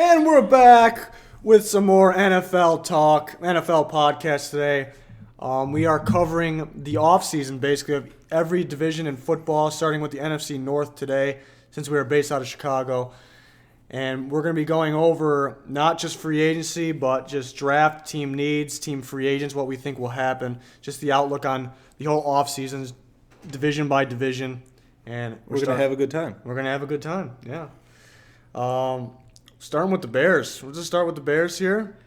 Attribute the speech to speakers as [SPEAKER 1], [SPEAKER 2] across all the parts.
[SPEAKER 1] And we're back with some more NFL talk, NFL podcast today. We are covering the offseason, basically, of every division in football, starting with the NFC North today, since we are based out of Chicago. And we're going to be going over not just free agency, but just draft, team needs, team free agents, what we think will happen, just the outlook on the whole offseason, division by division. And
[SPEAKER 2] we're going to have a good time.
[SPEAKER 1] We're going to have a good time, yeah. Starting with the Bears. We'll just start with the Bears here.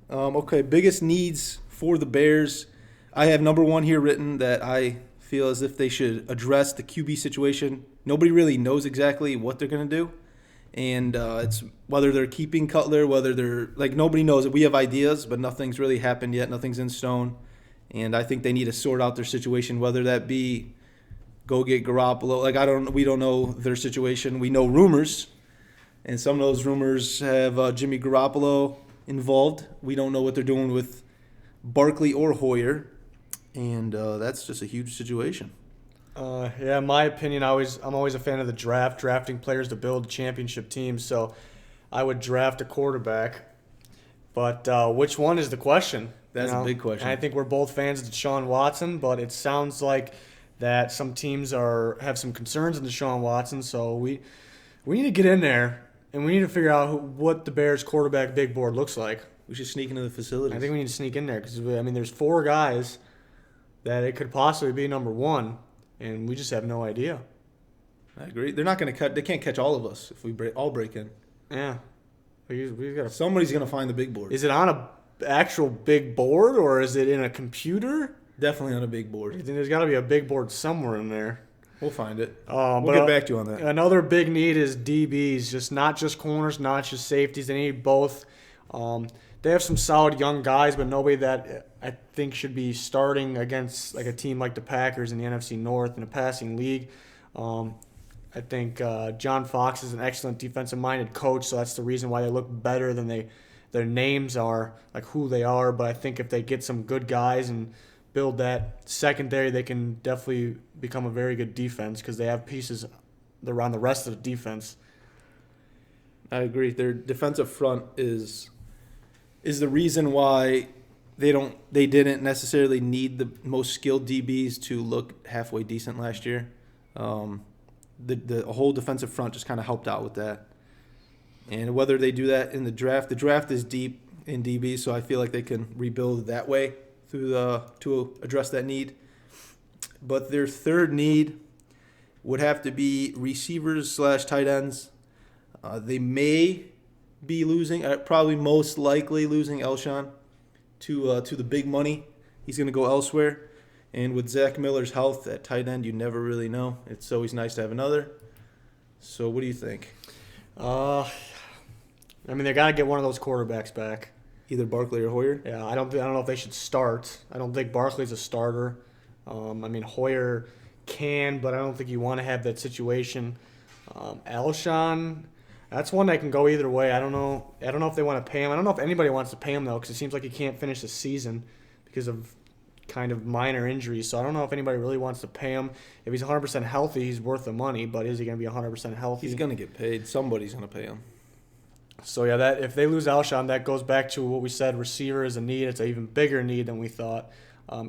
[SPEAKER 2] Okay, biggest needs for the Bears. I have number one here written that I feel as if they should address the QB situation. Nobody really knows exactly what they're going to do. And it's whether they're keeping Cutler, whether they're, nobody knows it. We have ideas, but nothing's really happened yet. Nothing's in stone. And I think they need to sort out their situation, whether that be go get Garoppolo. We don't know their situation. We know rumors. And some of those rumors have Jimmy Garoppolo involved. We don't know what they're doing with Barkley or Hoyer. And that's just a huge situation.
[SPEAKER 1] In my opinion, I'm always a fan of the draft, drafting players to build championship teams. So I would draft a quarterback. But which one is the question?
[SPEAKER 2] That's a big question.
[SPEAKER 1] And I think we're both fans of Deshaun Watson, but it sounds like that some teams have some concerns in Deshaun Watson. So we need to get in there, and we need to figure out what the Bears quarterback big board looks like.
[SPEAKER 2] We should sneak into the facilities.
[SPEAKER 1] I think we need to sneak in there because, there's 4 guys that it could possibly be number 1. And we just have no idea.
[SPEAKER 2] I agree. They're not going to cut. They can't catch all of us if we all break in.
[SPEAKER 1] Yeah. We got
[SPEAKER 2] Somebody's going to find the big board.
[SPEAKER 1] Is it on a actual big board or is it in a computer?
[SPEAKER 2] Definitely on a big board.
[SPEAKER 1] I think there's got to be a big board somewhere in there.
[SPEAKER 2] We'll find it. We'll get back to you on that.
[SPEAKER 1] Another big need is DBs. Not just corners, not just safeties. They need both. They have some solid young guys, but nobody that I think should be starting against a team like the Packers in the NFC North in a passing league. I think John Fox is an excellent defensive-minded coach, so that's the reason why they look better than their names are, who they are. But I think if they get some good guys and build that secondary, they can definitely become a very good defense because they have pieces around the rest of the defense.
[SPEAKER 2] I agree. Their defensive front is the reason why they didn't necessarily need the most skilled DBs to look halfway decent last year. The whole defensive front just kind of helped out with that. And whether they do that in the draft is deep in DB, so I feel like they can rebuild that way to address that need. But their third need would have to be receivers / tight ends. They may be losing, probably most likely losing Elshon to the big money. He's going to go elsewhere. And with Zach Miller's health at tight end, you never really know. It's always nice to have another. So what do you think?
[SPEAKER 1] They got to get one of those quarterbacks back.
[SPEAKER 2] Either Barkley or Hoyer?
[SPEAKER 1] Yeah, I don't know if they should start. I don't think Barkley's a starter. Hoyer can, but I don't think you want to have that situation. Elshon, that's one that can go either way. I don't know if they want to pay him. I don't know if anybody wants to pay him, though, because it seems like he can't finish the season because of kind of minor injuries. So I don't know if anybody really wants to pay him. If he's 100% healthy, he's worth the money, but is he going to be 100% healthy?
[SPEAKER 2] He's going to get paid. Somebody's going to pay him.
[SPEAKER 1] So, yeah, that if they lose Elshon, that goes back to what we said. Receiver is a need. It's an even bigger need than we thought.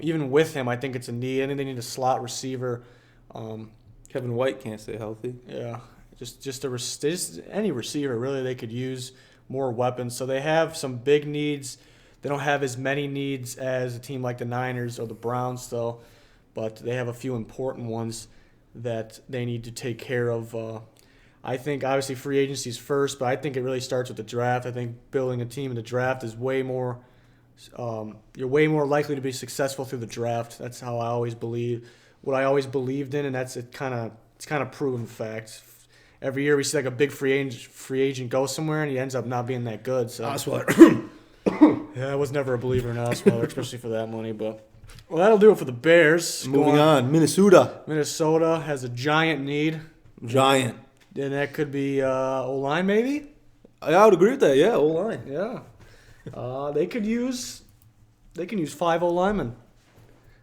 [SPEAKER 1] Even with him, I think it's a need. I think they need a slot receiver.
[SPEAKER 2] Kevin White can't stay healthy.
[SPEAKER 1] Yeah. Just any receiver, really, they could use more weapons. So they have some big needs. They don't have as many needs as a team like the Niners or the Browns, though, but they have a few important ones that they need to take care of. I think, obviously, free agency is first, but I think it really starts with the draft. I think building a team in the draft is way more you're way more likely to be successful through the draft. That's how I always believe. What I always believed in, and it's kind of proven fact. Every year we see a big free agent go somewhere, and he ends up not being that good. So
[SPEAKER 2] Osweiler.
[SPEAKER 1] Yeah, I was never a believer in Osweiler, especially for that money. But that'll do it for the Bears.
[SPEAKER 2] Moving on, Minnesota.
[SPEAKER 1] Minnesota has a giant need.
[SPEAKER 2] Giant.
[SPEAKER 1] And that could be O-line, maybe?
[SPEAKER 2] I would agree with that, yeah, O-line.
[SPEAKER 1] Yeah. They can use 5 O-linemen.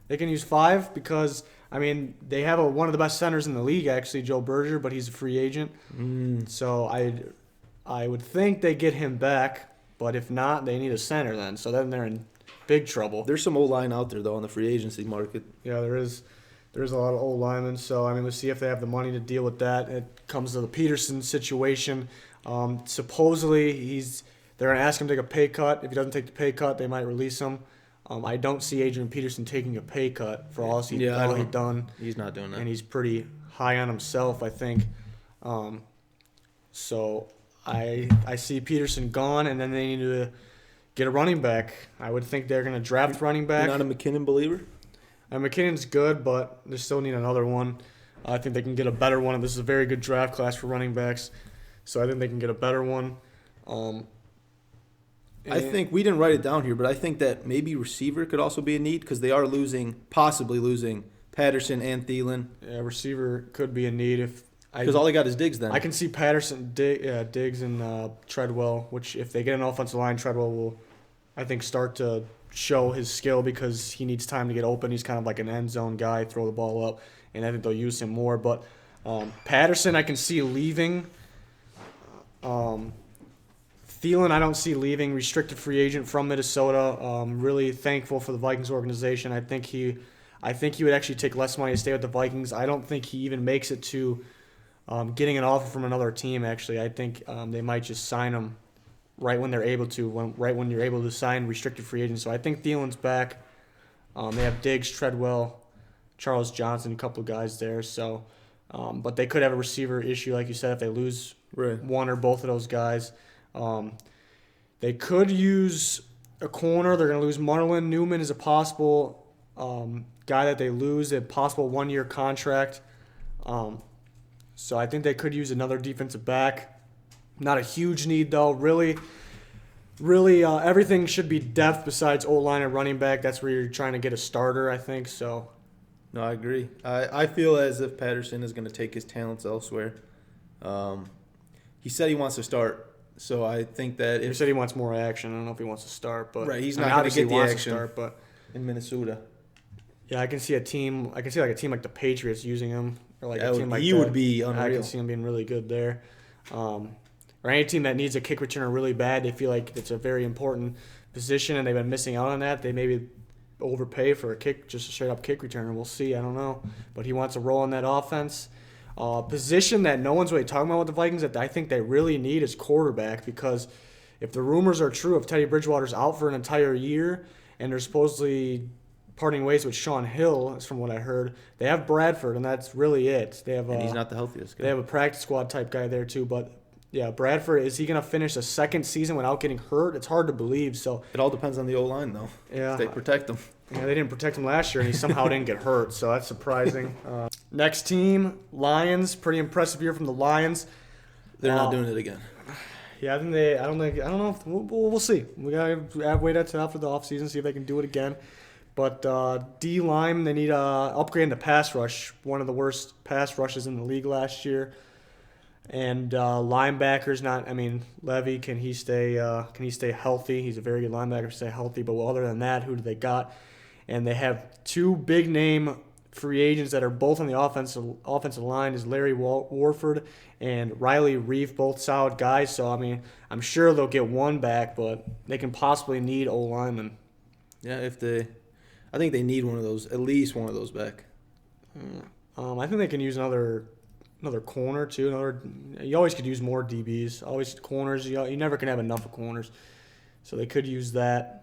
[SPEAKER 1] They can use 5 because, they have one of the best centers in the league, actually, Joe Berger, but he's a free agent. So I would think they get him back, but if not, they need a center then. So then they're in big trouble.
[SPEAKER 2] There's some O-line out there, though, on the free agency market.
[SPEAKER 1] Yeah, there is. There's a lot of old linemen. So, I mean, let's see if they have the money to deal with that. It comes to the Peterson situation. Supposedly, they're going to ask him to take a pay cut. If he doesn't take the pay cut, they might release him. I don't see Adrian Peterson taking a pay cut for all he's done.
[SPEAKER 2] He's not doing that.
[SPEAKER 1] And he's pretty high on himself, I think. So I see Peterson gone, and then they need to get a running back. I would think they're going to draft running back.
[SPEAKER 2] You're not a McKinnon believer?
[SPEAKER 1] McKinnon's good, but they still need another one. I think they can get a better one. This is a very good draft class for running backs, so I think they can get a better one.
[SPEAKER 2] I think we didn't write it down here, but I think that maybe receiver could also be a need because they are possibly losing Patterson and Thielen.
[SPEAKER 1] Yeah, receiver could be a need
[SPEAKER 2] because all they got is Diggs then.
[SPEAKER 1] I can see Patterson, Diggs, and Treadwell, which if they get an offensive line, Treadwell will, I think, start to show his skill because he needs time to get open. He's kind of like an end zone guy, throw the ball up, and I think they'll use him more. But Patterson, I can see leaving. Thielen, I don't see leaving. Restricted free agent from Minnesota. Really thankful for the Vikings organization. I think he would actually take less money to stay with the Vikings. I don't think he even makes it to getting an offer from another team. Actually, I think they might just sign him right when they're able to. When you're able to sign restricted free agents. So I think Thielen's back. They have Diggs, Treadwell, Charles Johnson, a couple of guys there. So, but they could have a receiver issue, like you said, if they lose one or both of those guys. They could use a corner. They're going to lose Marlon Newman is a possible guy that they lose, a possible 1-year contract. So I think they could use another defensive back. Not a huge need, though. Really, everything should be depth besides O-line and running back. That's where you're trying to get a starter, I think. So,
[SPEAKER 2] no, I agree. I feel as if Patterson is going to take his talents elsewhere. He said he wants to start. So I think that
[SPEAKER 1] he said he wants more action. I don't know if he wants to start, but
[SPEAKER 2] he's not going to get the action
[SPEAKER 1] but
[SPEAKER 2] in Minnesota.
[SPEAKER 1] Yeah, I can see like a team like the Patriots using him, or like a team like
[SPEAKER 2] he would be unreal.
[SPEAKER 1] I can see him being really good there. Or any team that needs a kick returner really bad, they feel like it's a very important position and they've been missing out on that. They maybe overpay for just a straight up kick returner. We'll see. I don't know, but he wants a role in that offense. Position that no one's really talking about with the Vikings that I think they really need is quarterback, because if the rumors are true, if Teddy Bridgewater's out for an entire year and they're supposedly parting ways with Sean Hill, is from what I heard, they have Bradford, and that's really it. They have
[SPEAKER 2] and he's not the healthiest guy.
[SPEAKER 1] They have a practice squad type guy there too, but yeah, Bradford, is he going to finish a second season without getting hurt? It's hard to believe. So
[SPEAKER 2] it all depends on the O-line, though.
[SPEAKER 1] Yeah,
[SPEAKER 2] if they protect him.
[SPEAKER 1] Yeah, they didn't protect him last year, and he somehow didn't get hurt, so that's surprising. Next team, Lions. Pretty impressive year from the Lions.
[SPEAKER 2] They're not doing it again.
[SPEAKER 1] Yeah, I don't know. If, we'll see. We gotta wait until after the offseason, see if they can do it again. But D-line, they need upgrade in the pass rush. One of the worst pass rushes in the league last year. And linebackers, Levy, can he stay healthy? He's a very good linebacker, stay healthy. But other than that, who do they got? And they have two big name free agents that are both on the offensive line, is Larry Warford and Riley Reef, both solid guys. So I'm sure they'll get one back, but they can possibly need O-linemen.
[SPEAKER 2] Yeah, I think they need one of those, at least one of those back.
[SPEAKER 1] I think they can use another corner too. You always could use more DBs. Always corners. You never can have enough of corners, so they could use that.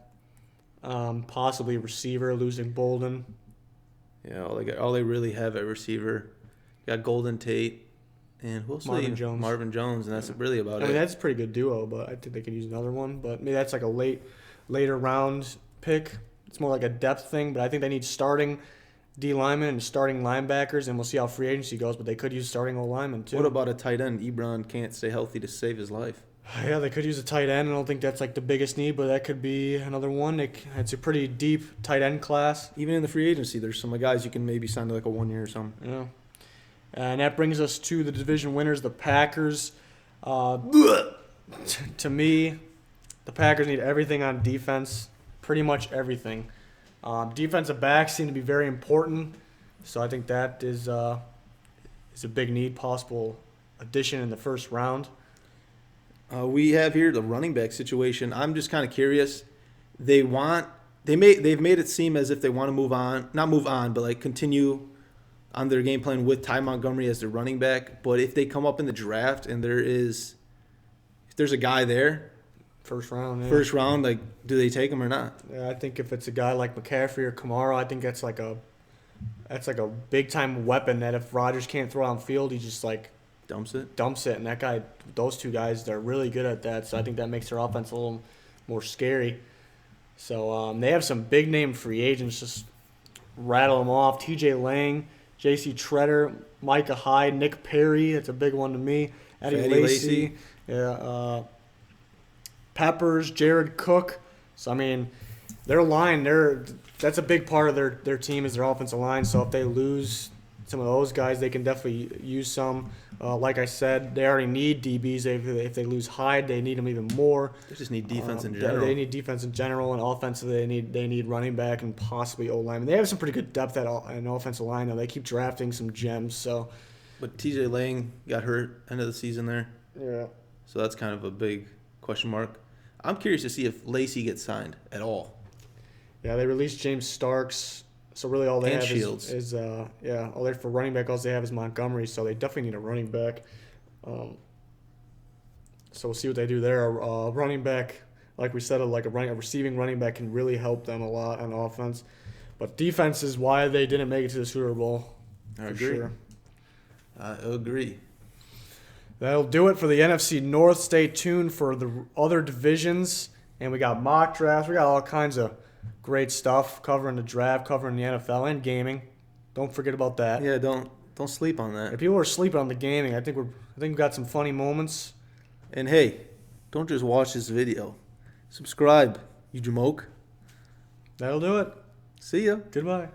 [SPEAKER 1] Possibly receiver, losing Bolden.
[SPEAKER 2] Yeah, all they really have at receiver, got Golden Tate, and who else?
[SPEAKER 1] Marvin Jones,
[SPEAKER 2] and that's really about it.
[SPEAKER 1] That's a pretty good duo, but I think they could use another one. But maybe that's like a later round pick. It's more like a depth thing, but I think they need starting D linemen and starting linebackers, and we'll see how free agency goes. But they could use starting O linemen too.
[SPEAKER 2] What about a tight end? Ebron can't stay healthy to save his life.
[SPEAKER 1] Yeah, they could use a tight end. I don't think that's like the biggest need, but that could be another one. It's a pretty deep tight end class.
[SPEAKER 2] Even in the free agency, there's some guys you can maybe sign to like a 1 year or something.
[SPEAKER 1] Yeah. And that brings us to the division winners, the Packers. To me, the Packers need everything on defense, pretty much everything. Defensive backs seem to be very important, so I think that is a big need, possible addition in the first round.
[SPEAKER 2] We have here the running back situation. I'm just kind of curious. They've made it seem as if they want to not move on, but like continue on their game plan with Ty Montgomery as their running back. But if they come up in the draft and if there's a guy there,
[SPEAKER 1] First round,
[SPEAKER 2] like, do they take him or not?
[SPEAKER 1] Yeah, I think if it's a guy like McCaffrey or Kamara, I think that's like a big time weapon that if Rodgers can't throw on field, he just like
[SPEAKER 2] Dumps it.
[SPEAKER 1] And those two guys, they're really good at that. So I think that makes their offense a little more scary. So they have some big name free agents. Just rattle them off: T.J. Lang, J.C. Treader, Micah Hyde, Nick Perry. That's a big one to me. Eddie Lacy. Yeah. Peppers, Jared Cook. So I mean, their line, that's a big part of their team is their offensive line. So if they lose some of those guys, they can definitely use some. Like I said, they already need DBs. If they lose Hyde, they need them even more.
[SPEAKER 2] They just need defense in general.
[SPEAKER 1] They need defense in general, and offensively, they need running back and possibly O-line. They have some pretty good depth at an offensive line, though. They keep drafting some gems. So,
[SPEAKER 2] but T.J. Lang got hurt end of the season there.
[SPEAKER 1] Yeah.
[SPEAKER 2] So that's kind of a big question mark. I'm curious to see if Lacy gets signed at all.
[SPEAKER 1] Yeah, they released James Starks. So really all they have
[SPEAKER 2] Shields.
[SPEAKER 1] is all they for running back, all they have is Montgomery, so they definitely need a running back. So we'll see what they do there. Running back, like we said, a receiving running back can really help them a lot on offense. But defense is why they didn't make it to the Super Bowl.
[SPEAKER 2] I agree.
[SPEAKER 1] Sure.
[SPEAKER 2] I agree.
[SPEAKER 1] That'll do it for the NFC North. Stay tuned for the other divisions. And we got mock drafts. We got all kinds of great stuff covering the draft, covering the NFL, and gaming. Don't forget about that.
[SPEAKER 2] Yeah, don't sleep on that.
[SPEAKER 1] If people are sleeping on the gaming, I think we've got some funny moments.
[SPEAKER 2] And hey, don't just watch this video. Subscribe, you jamoke.
[SPEAKER 1] That'll do it.
[SPEAKER 2] See ya.
[SPEAKER 1] Goodbye.